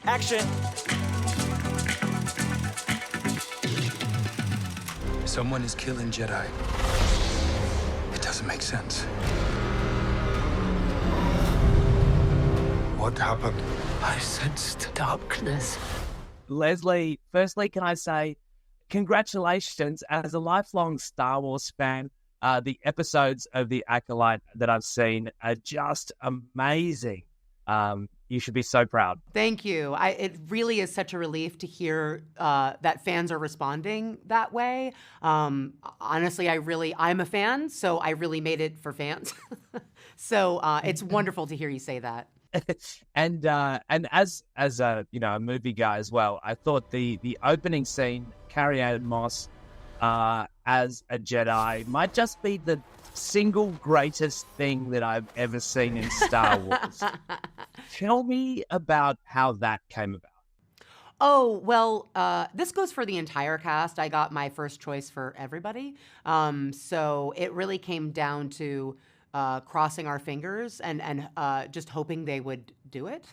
Action! Someone is killing Jedi. It doesn't make sense. What happened? I sensed darkness. Leslye, firstly, can I say congratulations as a lifelong Star Wars fan. The episodes of The Acolyte that I've seen are just amazing. You should be so proud. Thank you. It really is such a relief to hear that fans are responding that way. Honestly, I'm a fan, so I really made it for fans. So it's wonderful to hear you say that. and as a a movie guy as well, I thought the opening scene, Carrie-Anne Moss as a Jedi, might just be the single greatest thing that I've ever seen in Star Wars. Tell me about how that came about. Oh, well, this goes for the entire cast. I got my first choice for everybody. So it really came down to crossing our fingers and just hoping they would do it.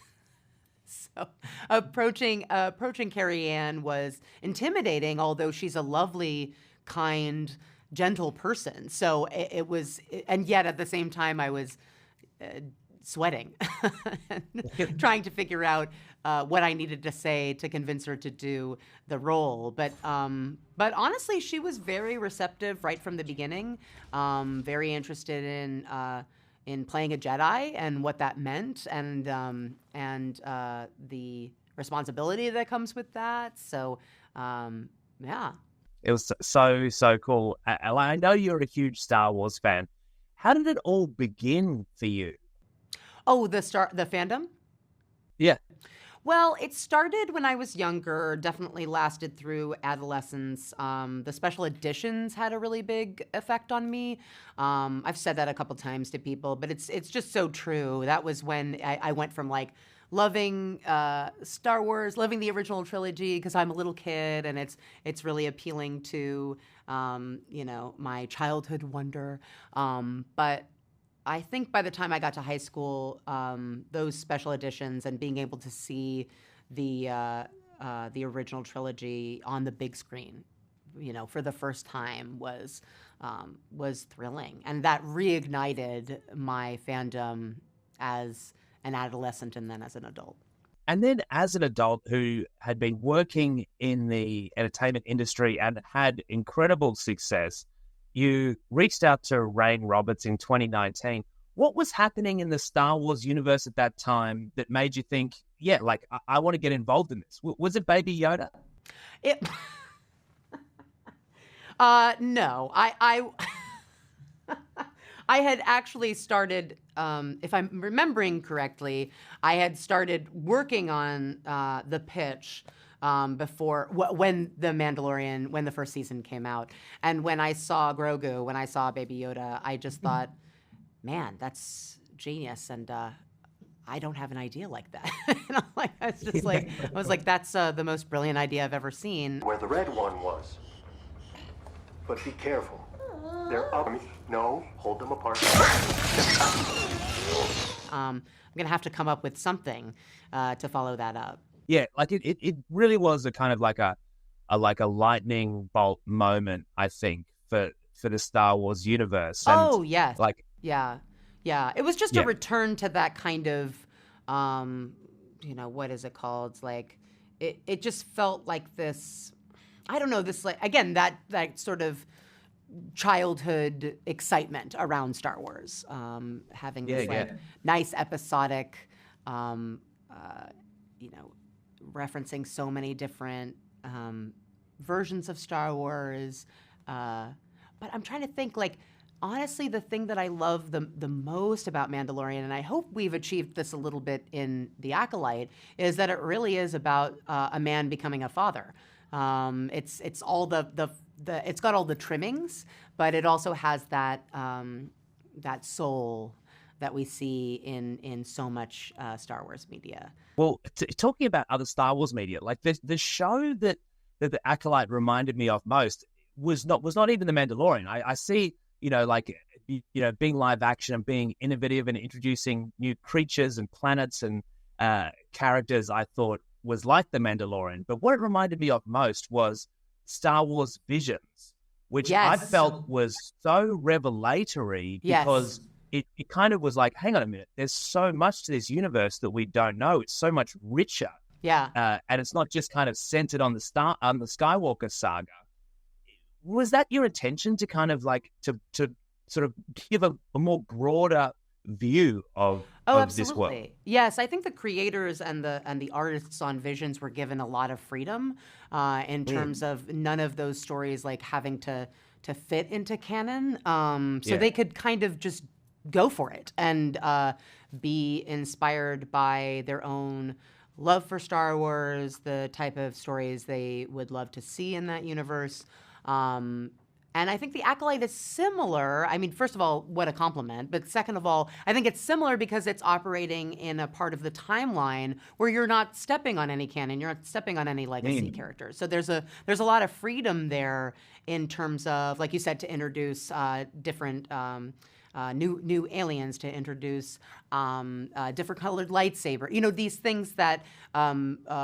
So approaching Carrie-Anne was intimidating, although she's a lovely, kind, gentle person. So it was, and yet at the same time, I was sweating, trying to figure out what I needed to say to convince her to do the role. But honestly, she was very receptive right from the beginning. Very interested in playing a Jedi and what that meant, and the responsibility that comes with that. So, yeah. It was so cool. I know you're a huge Star Wars fan. How did it all begin for you? Oh, the fandom? Yeah. Well, it started when I was younger, definitely lasted through adolescence. The special editions had a really big effect on me. I've said that a couple times to people, but it's just so true. That was when I went from like loving Star Wars, loving the original trilogy because I'm a little kid and it's really appealing to my childhood wonder. But I think by the time I got to high school, those special editions and being able to see the original trilogy on the big screen, for the first time was thrilling, and that reignited my fandom as an adolescent and then as an adult. And then as an adult who had been working in the entertainment industry and had incredible success, you reached out to Rain Roberts in 2019. What was happening in the Star Wars universe at that time that made you think, yeah, like, I want to get involved in this? Was it Baby Yoda? No. I had actually started, if I'm remembering correctly, I had started working on the pitch before when The Mandalorian, when the first season came out. And when I saw Grogu, when I saw Baby Yoda, I just thought, man, that's genius. And I don't have an idea like that. And I was like, that's the most brilliant idea I've ever seen. Where the red one was. But be careful. They're up. No, hold them apart. I'm going to have to come up with something to follow that up. Yeah, like it really was a kind of like a lightning bolt moment, I think, for the Star Wars universe. And yes. Yeah. It was just a return to that kind of, what is it called? It's like, it just felt like this, I don't know, this, like, again, that sort of childhood excitement around Star Wars, having this nice episodic, referencing so many different versions of Star Wars. But I'm trying to think, like, honestly, the thing that I love the most about Mandalorian, and I hope we've achieved this a little bit in The Acolyte, is that it really is about a man becoming a father. It's all it's got all the trimmings, but it also has that soul that we see in so much Star Wars media. Well, talking about other Star Wars media, like the show that The Acolyte reminded me of most was not even The Mandalorian. I see, being live action and being innovative and introducing new creatures and planets and characters, I thought was like The Mandalorian. But what it reminded me of most was Star Wars Visions, which I felt was so revelatory because it kind of was like, hang on a minute, there's so much to this universe that we don't know. It's so much richer. Yeah. And it's not just kind of centered on the Skywalker saga. Was that your intention to kind of like to sort of give a more broader view of this world? Yes, I think the creators and the artists on Visions were given a lot of freedom in terms of none of those stories like having to fit into canon. So they could kind of just go for it and be inspired by their own love for Star Wars, the type of stories they would love to see in that universe. And I think the Acolyte is similar. I mean, first of all, what a compliment. But second of all, I think it's similar because it's operating in a part of the timeline where you're not stepping on any canon, you're not stepping on any legacy characters. So there's a lot of freedom there in terms of, like you said, to introduce different new aliens, to introduce different colored lightsaber. You know, these things that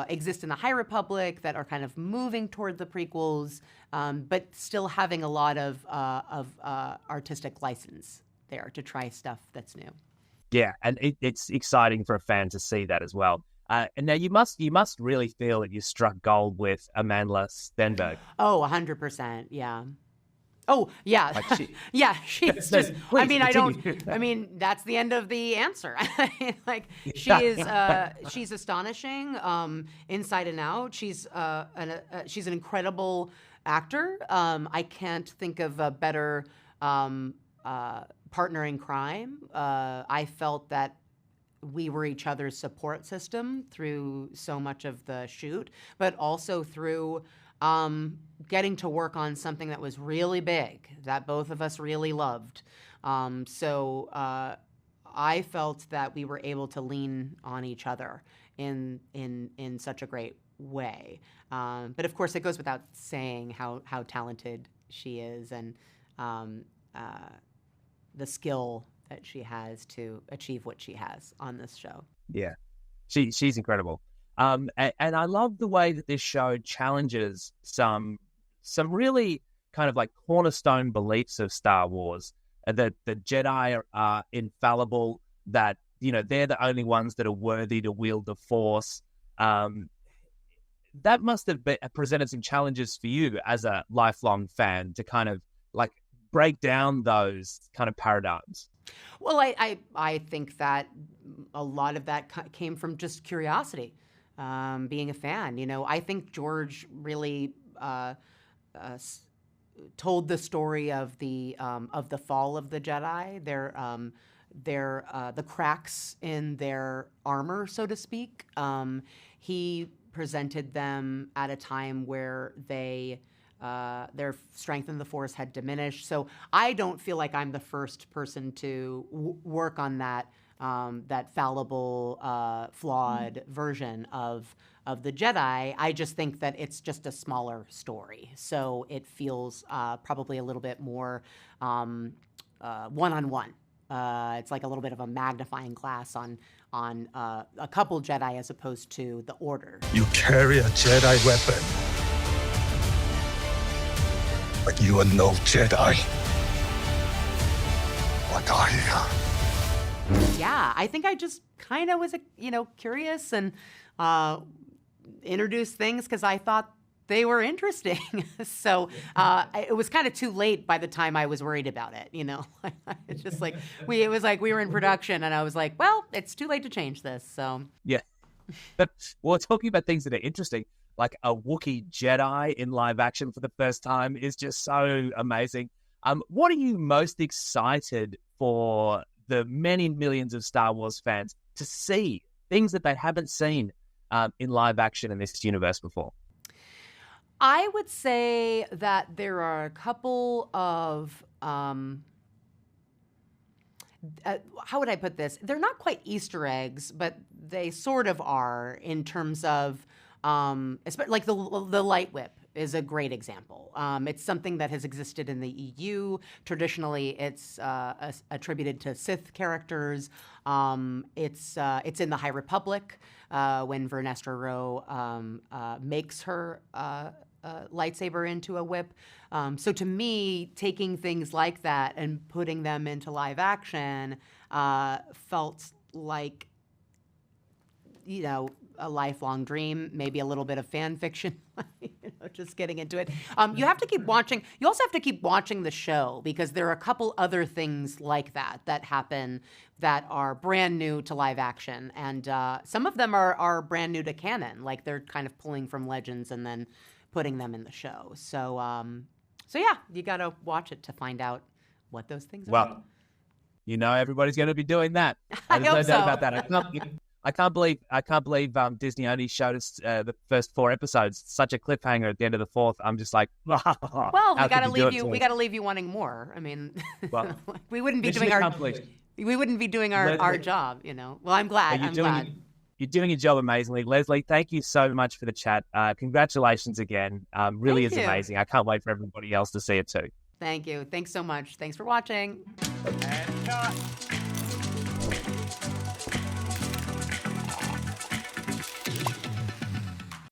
exist in the High Republic that are kind of moving toward the prequels, but still having a lot of artistic license there to try stuff that's new. Yeah, and it's exciting for a fan to see that as well. And now you must really feel that you struck gold with Amandla Stenberg. Oh, 100%, yeah. Oh, yeah. Like she's just, please, I mean, continue. that's the end of the answer. Like, she's astonishing, inside and out. She's an incredible actor. I can't think of a better partner in crime. I felt that we were each other's support system through so much of the shoot, but also through getting to work on something that was really big, that both of us really loved. So I felt that we were able to lean on each other in such a great way. But of course, it goes without saying how talented she is and the skill that she has to achieve what she has on this show. Yeah, she's incredible. And I love the way that this show challenges some really kind of like cornerstone beliefs of Star Wars, that the Jedi are infallible, that, you know, they're the only ones that are worthy to wield the Force. That must have presented some challenges for you as a lifelong fan to kind of like break down those kind of paradigms. Well, I think that a lot of that came from just curiosity. Being a fan, you know, I think George really told the story of the fall of the Jedi, the cracks in their armor, so to speak. He presented them at a time where their strength in the Force had diminished. So I don't feel like I'm the first person to work on that fallible, flawed version of the Jedi. I just think that it's just a smaller story. So it feels probably a little bit more one-on-one. It's like a little bit of a magnifying glass on a couple Jedi as opposed to the Order. You carry a Jedi weapon, but you are no Jedi. What are you? Yeah, I think I just kind of was, curious and introduced things because I thought they were interesting. So it was kind of too late by the time I was worried about it, you know. It's just like we were in production and I was like, well, it's too late to change this. So yeah. But well, talking about things that are interesting, like a Wookiee Jedi in live action for the first time is just so amazing. What are you most excited for the many millions of Star Wars fans to see, things that they haven't seen in live action in this universe before? I would say that there are a couple of, how would I put this? They're not quite Easter eggs, but they sort of are in terms of, like the light whip is a great example. It's something that has existed in the EU. Traditionally, it's attributed to Sith characters. It's in the High Republic when Vernestra Rwoh makes her lightsaber into a whip. So to me, taking things like that and putting them into live action felt like, you know, a lifelong dream, maybe a little bit of fan fiction, just getting into it. You have to keep watching. You also have to keep watching the show because there are a couple other things like that happen that are brand new to live action. And some of them are brand new to canon. Like they're kind of pulling from legends and then putting them in the show. So yeah, you got to watch it to find out what those things are. Well, you know, everybody's going to be doing that. I There's no hope doubt so. about that. I can't believe Disney only showed us the first 4 episodes. Such a cliffhanger at the end of the 4th. I'm just like, Well, how we got to could do leave it you. to We us? got to leave you wanting more. I mean, Well, we wouldn't be mission doing our accomplished. we wouldn't be doing our Leslye- job, you know. Well, I'm glad. You're I'm doing glad. You're doing your job amazingly. Leslye, thank you so much for the chat. Congratulations again. Really Thank is you. amazing. I can't wait for everybody else to see it too. Thank you. Thanks so much. Thanks for watching. And cut.